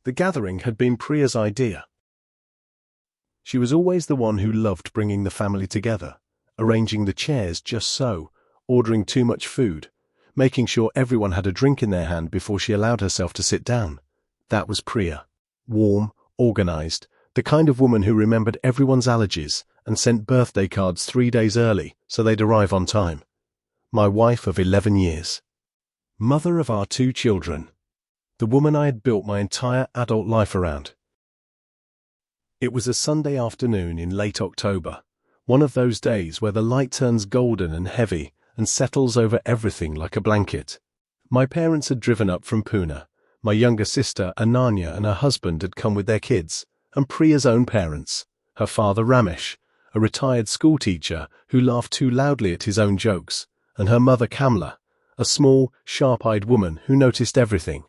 The gathering had been Priya's idea. She was always the one who loved bringing the family together, arranging the chairs just so, ordering too much food, making sure everyone had a drink in their hand before she allowed herself to sit down. That was Priya. Warm, organized, the kind of woman who remembered everyone's allergies and sent birthday cards 3 days early so they'd arrive on time. My wife of 11 years. Mother of our 2 children. The woman I had built my entire adult life around. It was a Sunday afternoon in late October, one of those days where the light turns golden and heavy and settles over everything like a blanket. My parents had driven up from Pune. My younger sister, Ananya, and her husband had come with their kids, and Priya's own parents, her father Ramesh, a retired schoolteacher who laughed too loudly at his own jokes, and her mother Kamla, a small, sharp-eyed woman who noticed everything,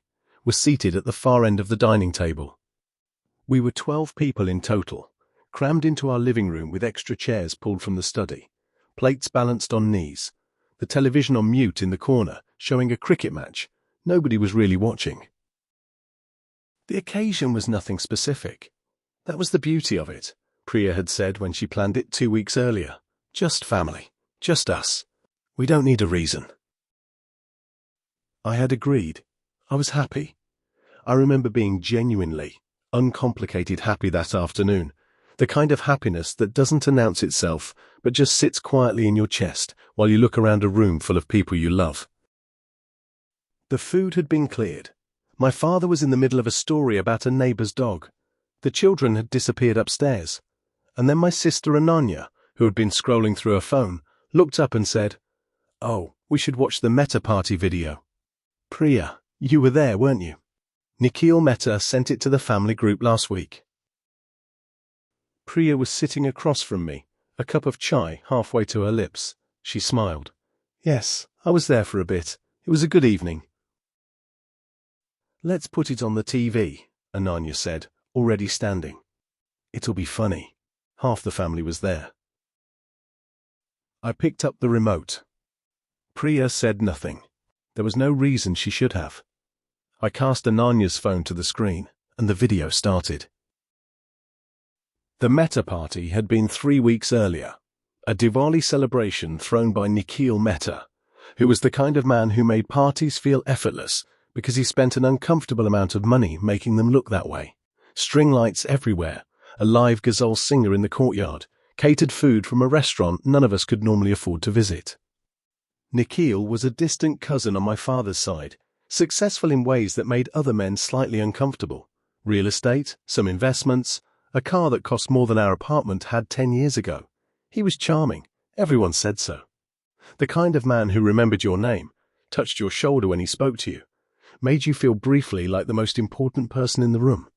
was seated at the far end of the dining table. We were 12 people in total, crammed into our living room with extra chairs pulled from the study, plates balanced on knees, the television on mute in the corner, showing a cricket match. Nobody was really watching. The occasion was nothing specific. That was the beauty of it, Priya had said when she planned it 2 weeks earlier. Just family. Just us. We don't need a reason. I had agreed. I was happy. I remember being genuinely, uncomplicated happy that afternoon, the kind of happiness that doesn't announce itself but just sits quietly in your chest while you look around a room full of people you love. The food had been cleared. My father was in the middle of a story about a neighbor's dog. The children had disappeared upstairs. And then my sister Ananya, who had been scrolling through her phone, looked up and said, "Oh, we should watch the Mehta party video." Priya, you were there, weren't you? Nikhil Mehta sent it to the family group last week. Priya was sitting across from me, a cup of chai halfway to her lips. She smiled. "Yes, I was there for a bit. It was a good evening." "Let's put it on the TV," Ananya said, already standing. "It'll be funny." Half the family was there. I picked up the remote. Priya said nothing. There was no reason she should have. I cast Ananya's phone to the screen, and the video started. The Mehta party had been 3 weeks earlier, a Diwali celebration thrown by Nikhil Mehta, who was the kind of man who made parties feel effortless because he spent an uncomfortable amount of money making them look that way. String lights everywhere, a live ghazal singer in the courtyard, catered food from a restaurant none of us could normally afford to visit. Nikhil was a distant cousin on my father's side, successful in ways that made other men slightly uncomfortable. Real estate, some investments, a car that cost more than our apartment had 10 years ago. He was charming. Everyone said so. The kind of man who remembered your name, touched your shoulder when he spoke to you, made you feel briefly like the most important person in the room.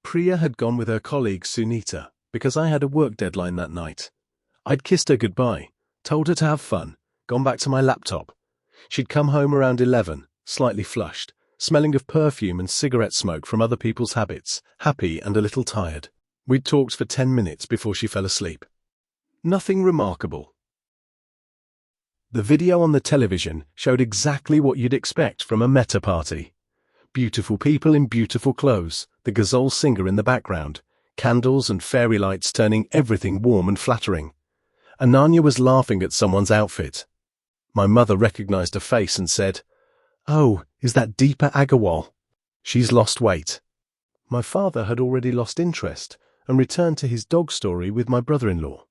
Priya had gone with her colleague Sunita because I had a work deadline that night. I'd kissed her goodbye, told her to have fun, gone back to my laptop. She'd come home around 11, slightly flushed, smelling of perfume and cigarette smoke from other people's habits, happy and a little tired. We'd talked for 10 minutes before she fell asleep. Nothing remarkable. The video on the television showed exactly what you'd expect from a Mehta party. Beautiful people in beautiful clothes, the ghazal singer in the background, candles and fairy lights turning everything warm and flattering. Ananya was laughing at someone's outfit. My mother recognized her face and said, "Oh, is that Deepa Agarwal? She's lost weight." My father had already lost interest and returned to his dog story with my brother-in-law.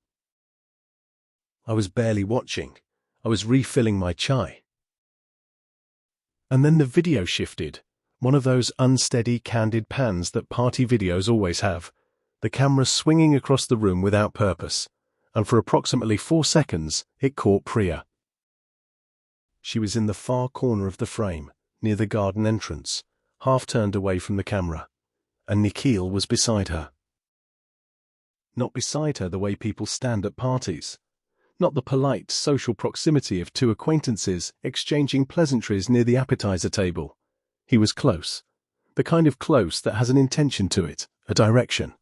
I was barely watching. I was refilling my chai. And then the video shifted, one of those unsteady, candid pans that party videos always have, the camera swinging across the room without purpose, and for approximately 4 seconds it caught Priya. She was in the far corner of the frame, near the garden entrance, half turned away from the camera, and Nikhil was beside her. Not beside her the way people stand at parties. Not the polite, social proximity of 2 acquaintances exchanging pleasantries near the appetizer table. He was close. The kind of close that has an intention to it, a direction.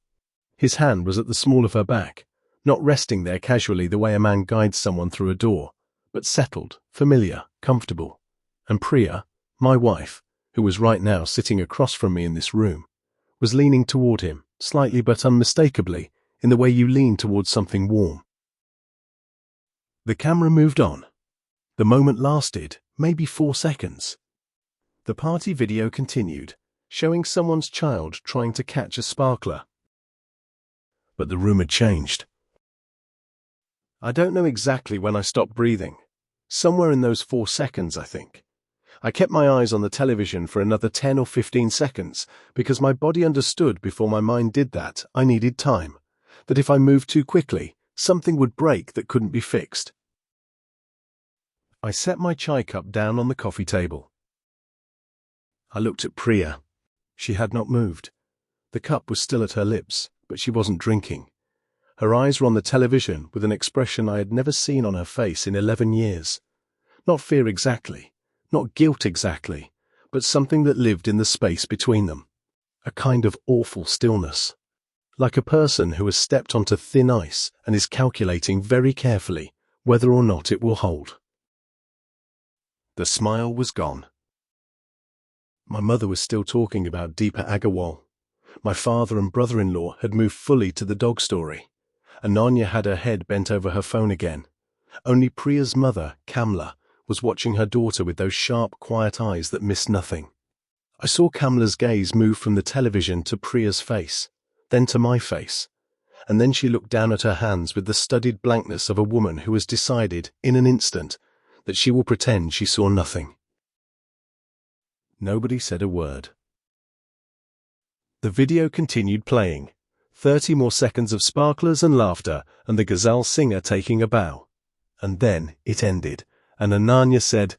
His hand was at the small of her back, not resting there casually the way a man guides someone through a door, but settled, familiar, comfortable. And Priya, my wife, who was right now sitting across from me in this room, was leaning toward him, slightly but unmistakably, in the way you lean towards something warm. The camera moved on. The moment lasted, maybe 4 seconds. The party video continued, showing someone's child trying to catch a sparkler. But the room had changed. I don't know exactly when I stopped breathing. Somewhere in those 4 seconds, I think. I kept my eyes on the television for another 10 or 15 seconds because my body understood before my mind did that I needed time, that if I moved too quickly, something would break that couldn't be fixed. I set my chai cup down on the coffee table. I looked at Priya. She had not moved. The cup was still at her lips, but she wasn't drinking. Her eyes were on the television with an expression I had never seen on her face in 11 years. Not fear exactly, not guilt exactly, but something that lived in the space between them. A kind of awful stillness. Like a person who has stepped onto thin ice and is calculating very carefully whether or not it will hold. The smile was gone. My mother was still talking about Deepa Agarwal. My father and brother-in-law had moved fully to the dog story. Ananya had her head bent over her phone again. Only Priya's mother, Kamla, was watching her daughter with those sharp, quiet eyes that missed nothing. I saw Kamla's gaze move from the television to Priya's face, then to my face, and then she looked down at her hands with the studied blankness of a woman who has decided, in an instant, that she will pretend she saw nothing. Nobody said a word. The video continued playing. 30 more seconds of sparklers and laughter and the ghazal singer taking a bow. And then it ended, and Ananya said,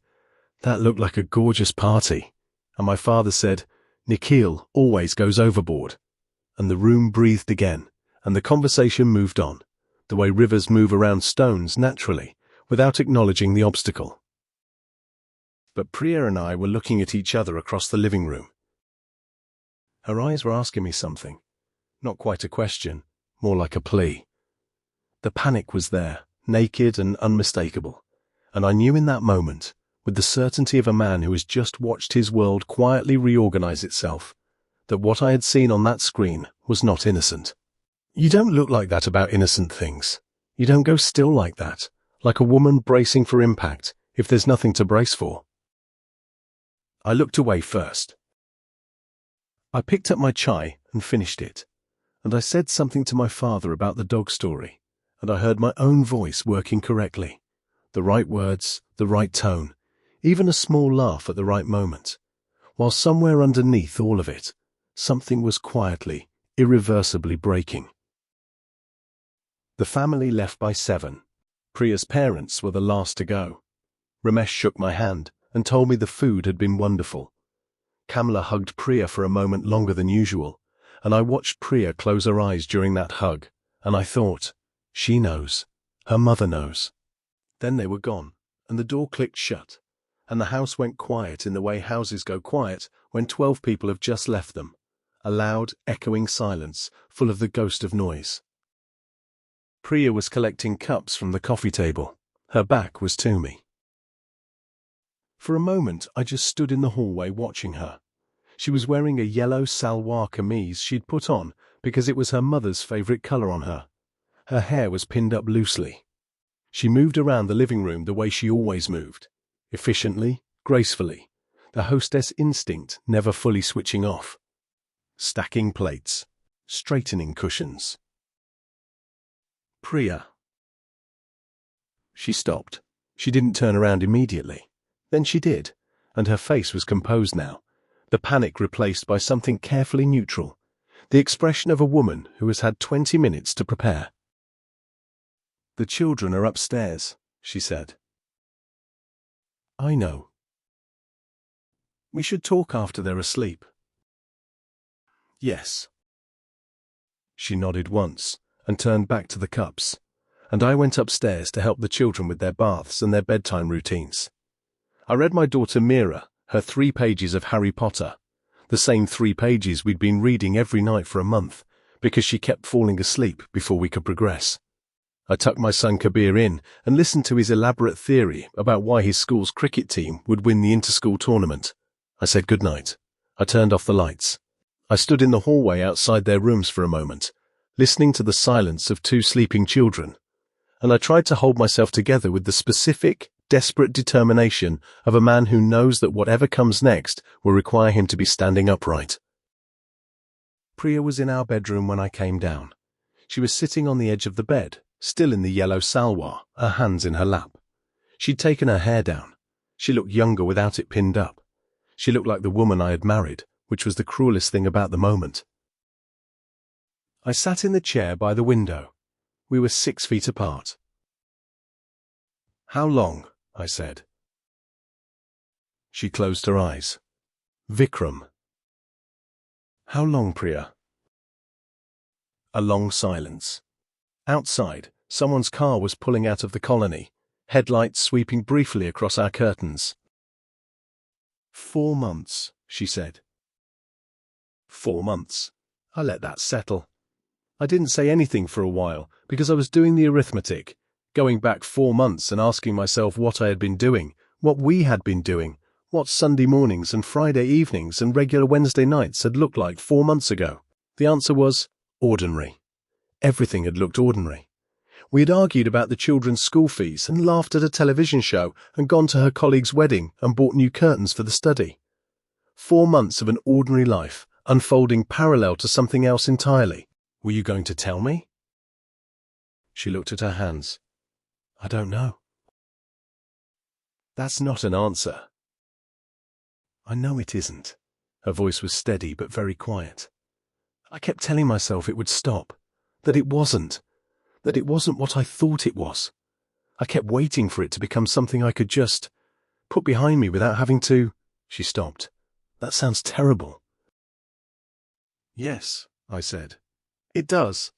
"That looked like a gorgeous party." And my father said, "Nikhil always goes overboard." And the room breathed again, and the conversation moved on, the way rivers move around stones naturally, without acknowledging the obstacle. But Priya and I were looking at each other across the living room. Her eyes were asking me something. Not quite a question, more like a plea. The panic was there, naked and unmistakable, and I knew in that moment, with the certainty of a man who has just watched his world quietly reorganize itself, that what I had seen on that screen was not innocent. You don't look like that about innocent things. You don't go still like that, like a woman bracing for impact, if there's nothing to brace for. I looked away first. I picked up my chai and finished it. And I said something to my father about the dog story, and I heard my own voice working correctly. The right words, the right tone, even a small laugh at the right moment. While somewhere underneath all of it, something was quietly, irreversibly breaking. The family left by 7. Priya's parents were the last to go. Ramesh shook my hand and told me the food had been wonderful. Kamla hugged Priya for a moment longer than usual, and I watched Priya close her eyes during that hug, and I thought, she knows, her mother knows. Then they were gone, and the door clicked shut, and the house went quiet in the way houses go quiet when 12 people have just left them, a loud, echoing silence full of the ghost of noise. Priya was collecting cups from the coffee table. Her back was to me. For a moment I just stood in the hallway watching her. She was wearing a yellow salwar kameez she'd put on because it was her mother's favorite color on her. Her hair was pinned up loosely. She moved around the living room the way she always moved, efficiently, gracefully, the hostess instinct never fully switching off. Stacking plates, straightening cushions. Priya. She stopped. She didn't turn around immediately. Then she did, and her face was composed now. The panic replaced by something carefully neutral, the expression of a woman who has had 20 minutes to prepare. "The children are upstairs," she said. "I know. We should talk after they're asleep." "Yes." She nodded once and turned back to the cups, and I went upstairs to help the children with their baths and their bedtime routines. I read my daughter Mira her 3 pages of Harry Potter, the same 3 pages we'd been reading every night for a month, because she kept falling asleep before we could progress. I tucked my son Kabir in and listened to his elaborate theory about why his school's cricket team would win the inter-school tournament. I said goodnight. I turned off the lights. I stood in the hallway outside their rooms for a moment, listening to the silence of two sleeping children, and I tried to hold myself together with the specific, desperate determination of a man who knows that whatever comes next will require him to be standing upright. Priya was in our bedroom when I came down. She was sitting on the edge of the bed, still in the yellow salwar, her hands in her lap. She'd taken her hair down. She looked younger without it pinned up. She looked like the woman I had married, which was the cruelest thing about the moment. I sat in the chair by the window. We were 6 feet apart. "How long?" I said. She closed her eyes. "Vikram." "How long, Priya?" A long silence. Outside, someone's car was pulling out of the colony, headlights sweeping briefly across our curtains. 4 months, she said. 4 months. I let that settle. I didn't say anything for a while because I was doing the arithmetic, going back 4 months and asking myself what I had been doing, what we had been doing, what Sunday mornings and Friday evenings and regular Wednesday nights had looked like 4 months ago. The answer was ordinary. Everything had looked ordinary. We had argued about the children's school fees and laughed at a television show and gone to her colleague's wedding and bought new curtains for the study. 4 months of an ordinary life, unfolding parallel to something else entirely. Were you going to tell me? She looked at her hands. I don't know. That's not an answer. I know it isn't. Her voice was steady but very quiet. I kept telling myself it would stop, that it wasn't what I thought it was. I kept waiting for it to become something I could just put behind me without having to. She stopped. That sounds terrible. Yes, I said. It does.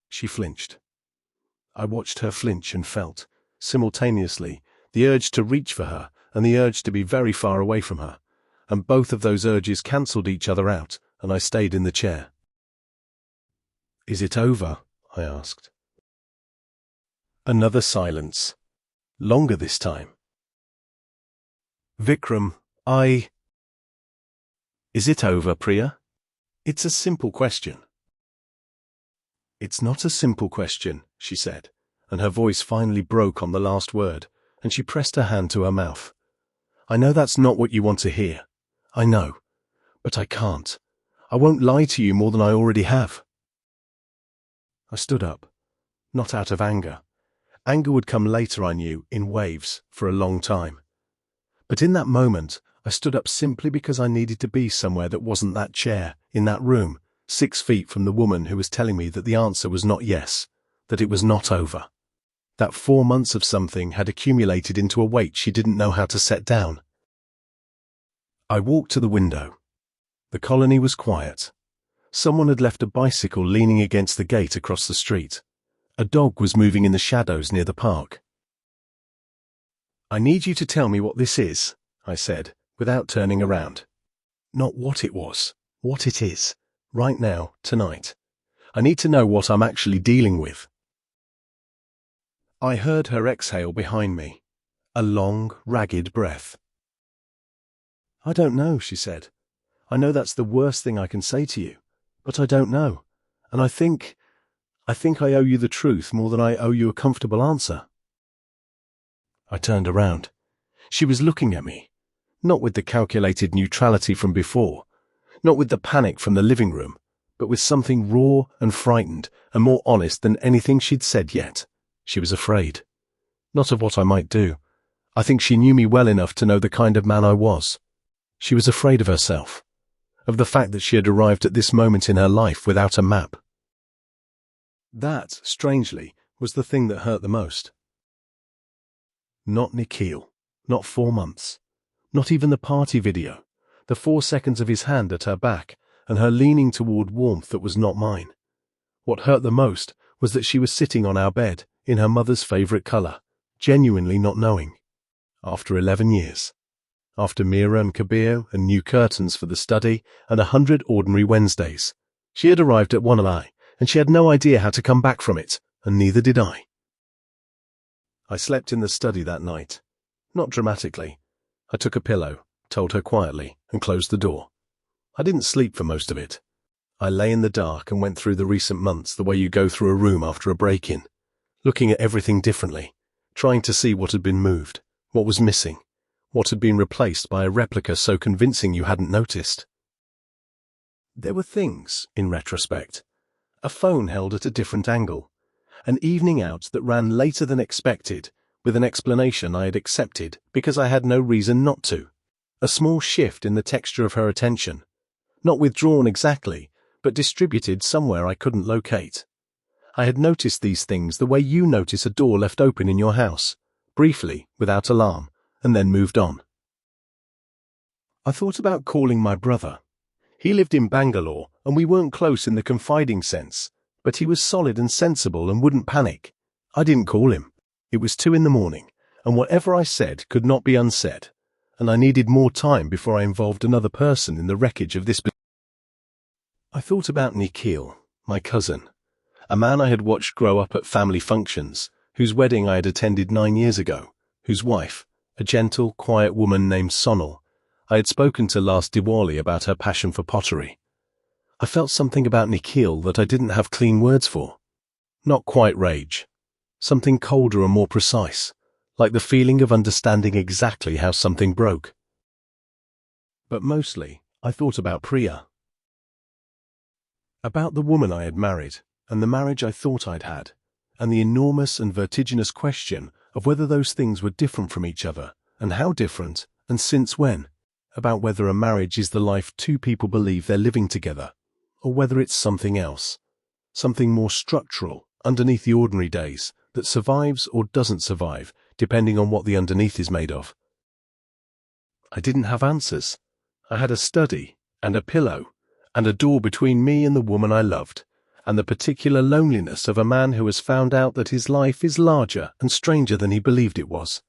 She flinched. I watched her flinch and felt, simultaneously, the urge to reach for her and the urge to be very far away from her, and both of those urges cancelled each other out, and I stayed in the chair. Is it over? I asked. Another silence. Longer this time. Vikram, Is it over, Priya? It's a simple question. It's not a simple question, she said, and her voice finally broke on the last word, and she pressed her hand to her mouth. I know that's not what you want to hear. I know. But I can't. I won't lie to you more than I already have. I stood up. Not out of anger. Anger would come later, I knew, in waves, for a long time. But in that moment, I stood up simply because I needed to be somewhere that wasn't that chair, in that room, 6 feet from the woman who was telling me that the answer was not yes, that it was not over. That 4 months of something had accumulated into a weight she didn't know how to set down. I walked to the window. The colony was quiet. Someone had left a bicycle leaning against the gate across the street. A dog was moving in the shadows near the park. I need you to tell me what this is, I said, without turning around. Not what it was, what it is, right now, tonight. I need to know what I'm actually dealing with. I heard her exhale behind me, a long, ragged breath. I don't know, she said. I know that's the worst thing I can say to you, but I don't know, and I think I owe you the truth more than I owe you a comfortable answer. I turned around. She was looking at me, not with the calculated neutrality from before, not with the panic from the living room, but with something raw and frightened and more honest than anything she'd said yet. She was afraid. Not of what I might do. I think she knew me well enough to know the kind of man I was. She was afraid of herself, of the fact that she had arrived at this moment in her life without a map. That, strangely, was the thing that hurt the most. Not Nikhil, not 4 months, not even the party video, the 4 seconds of his hand at her back, and her leaning toward warmth that was not mine. What hurt the most was that she was sitting on our bed, in her mother's favourite colour, genuinely not knowing. After 11 years. After Mira and Kabir and new curtains for the study and 100 ordinary Wednesdays. She had arrived at one lie, and she had no idea how to come back from it, and neither did I. I slept in the study that night. Not dramatically. I took a pillow, told her quietly, and closed the door. I didn't sleep for most of it. I lay in the dark and went through the recent months the way you go through a room after a break-in, looking at everything differently, trying to see what had been moved, what was missing, what had been replaced by a replica so convincing you hadn't noticed. There were things, in retrospect. A phone held at a different angle, an evening out that ran later than expected, with an explanation I had accepted because I had no reason not to. A small shift in the texture of her attention, not withdrawn exactly, but distributed somewhere I couldn't locate. I had noticed these things the way you notice a door left open in your house, briefly, without alarm, and then moved on. I thought about calling my brother. He lived in Bangalore, and we weren't close in the confiding sense, but he was solid and sensible and wouldn't panic. I didn't call him. It was 2 a.m, and whatever I said could not be unsaid, and I needed more time before I involved another person in the wreckage of this. I thought about Nikhil, my cousin, a man I had watched grow up at family functions, whose wedding I had attended 9 years ago, whose wife, a gentle, quiet woman named Sonal, I had spoken to last Diwali about her passion for pottery. I felt something about Nikhil that I didn't have clean words for. Not quite rage. Something colder and more precise, like the feeling of understanding exactly how something broke. But mostly, I thought about Priya. About the woman I had married, and the marriage I thought I'd had, and the enormous and vertiginous question of whether those things were different from each other, and how different, and since when, about whether a marriage is the life two people believe they're living together, or whether it's something else, something more structural, underneath the ordinary days, that survives or doesn't survive, depending on what the underneath is made of. I didn't have answers. I had a study, and a pillow, and a door between me and the woman I loved, and the particular loneliness of a man who has found out that his life is larger and stranger than he believed it was.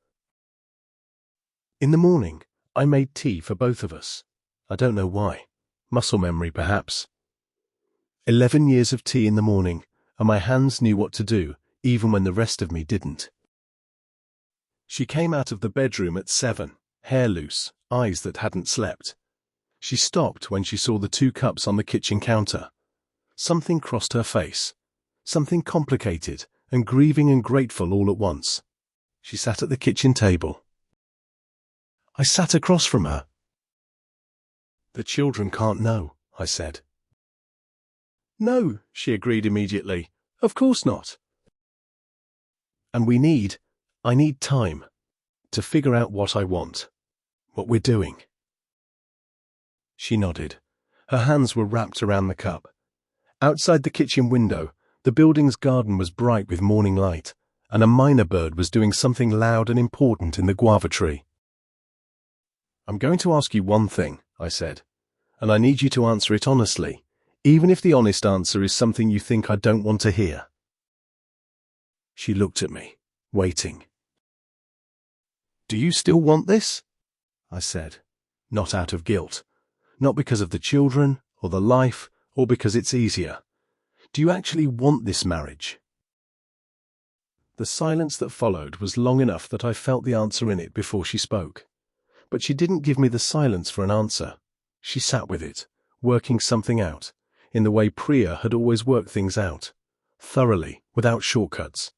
In the morning, I made tea for both of us. I don't know why. Muscle memory, perhaps. 11 years of tea in the morning, and my hands knew what to do, even when the rest of me didn't. She came out of the bedroom at 7, hair loose, eyes that hadn't slept. She stopped when she saw the 2 cups on the kitchen counter. Something crossed her face. Something complicated and grieving and grateful all at once. She sat at the kitchen table. I sat across from her. The children can't know, I said. No, she agreed immediately. Of course not. And I need time to figure out what I want, what we're doing. She nodded. Her hands were wrapped around the cup. Outside the kitchen window, the building's garden was bright with morning light, and a myna bird was doing something loud and important in the guava tree. I'm going to ask you one thing, I said, and I need you to answer it honestly, even if the honest answer is something you think I don't want to hear. She looked at me, waiting. Do you still want this? I said, not out of guilt, not because of the children, or the life, or because it's easier. Do you actually want this marriage? The silence that followed was long enough that I felt the answer in it before she spoke. But she didn't give me the silence for an answer. She sat with it, working something out, in the way Priya had always worked things out, thoroughly, without shortcuts.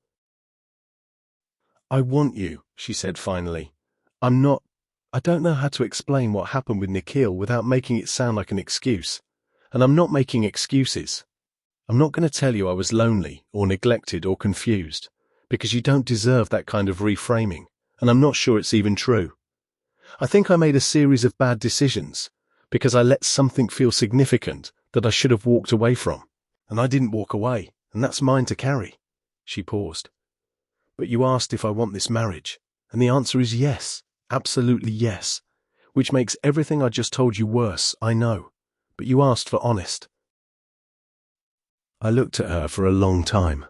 I want you, she said finally. I don't know how to explain what happened with Nikhil without making it sound like an excuse. And I'm not making excuses. I'm not going to tell you I was lonely or neglected or confused, because you don't deserve that kind of reframing, and I'm not sure it's even true. I think I made a series of bad decisions, because I let something feel significant that I should have walked away from, and I didn't walk away, and that's mine to carry. She paused. But you asked if I want this marriage, and the answer is yes, absolutely yes, which makes everything I just told you worse, I know. But you asked for honest. I looked at her for a long time.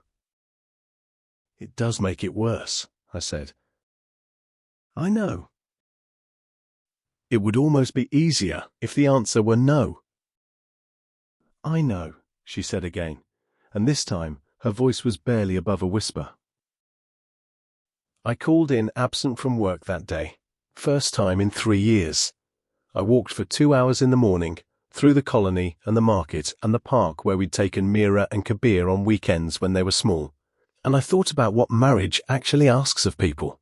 It does make it worse, I said. I know. It would almost be easier if the answer were no. I know, she said again, and this time her voice was barely above a whisper. I called in absent from work that day, first time in 3 years. I walked for 2 hours in the morning, through the colony and the market and the park where we'd taken Mira and Kabir on weekends when they were small. And I thought about what marriage actually asks of people.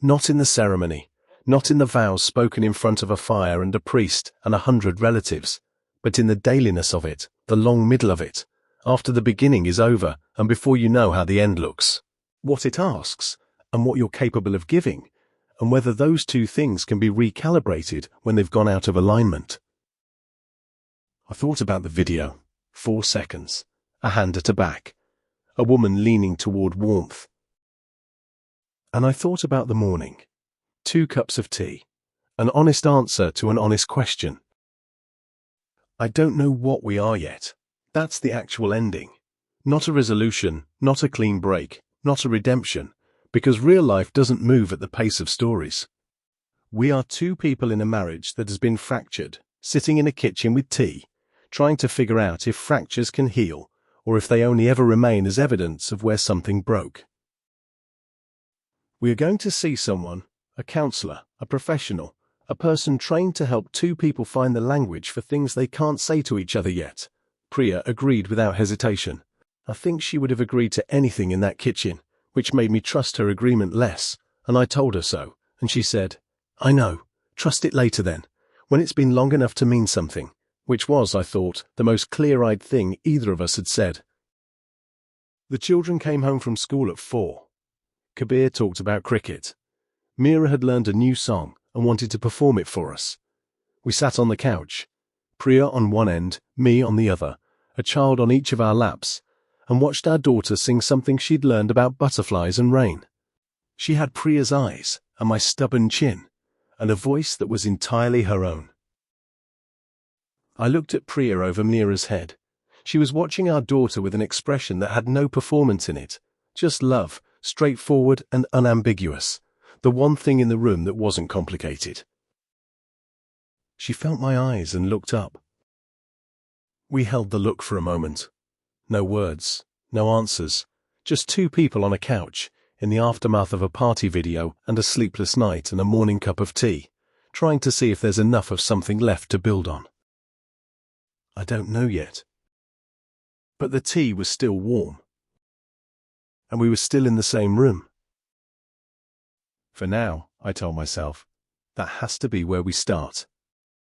Not in the ceremony, not in the vows spoken in front of a fire and a priest and 100 relatives, but in the dailiness of it, the long middle of it, after the beginning is over and before you know how the end looks. What it asks, and what you're capable of giving, and whether those two things can be recalibrated when they've gone out of alignment. I thought about the video. 4 seconds. A hand at a back. A woman leaning toward warmth. And I thought about the morning. 2 cups of tea. An honest answer to an honest question. I don't know what we are yet. That's the actual ending. Not a resolution, not a clean break, not a redemption, because real life doesn't move at the pace of stories. We are 2 people in a marriage that has been fractured, sitting in a kitchen with tea, trying to figure out if fractures can heal, or if they only ever remain as evidence of where something broke. We are going to see someone, a counselor, a professional, a person trained to help 2 people find the language for things they can't say to each other yet. Priya agreed without hesitation. I think she would have agreed to anything in that kitchen, which made me trust her agreement less, and I told her so, and she said, "I know, trust it later then, when it's been long enough to mean something," which was, I thought, the most clear-eyed thing either of us had said. The children came home from school at 4. Kabir talked about cricket. Mira had learned a new song and wanted to perform it for us. We sat on the couch, Priya on one end, me on the other, a child on each of our laps, and watched our daughter sing something she'd learned about butterflies and rain. She had Priya's eyes and my stubborn chin, and a voice that was entirely her own. I looked at Priya over Mira's head. She was watching our daughter with an expression that had no performance in it, just love, straightforward and unambiguous, the one thing in the room that wasn't complicated. She felt my eyes and looked up. We held the look for a moment. No words, no answers, just 2 people on a couch, in the aftermath of a party video and a sleepless night and a morning cup of tea, trying to see if there's enough of something left to build on. I don't know yet. But the tea was still warm. And we were still in the same room. For now, I told myself, that has to be where we start.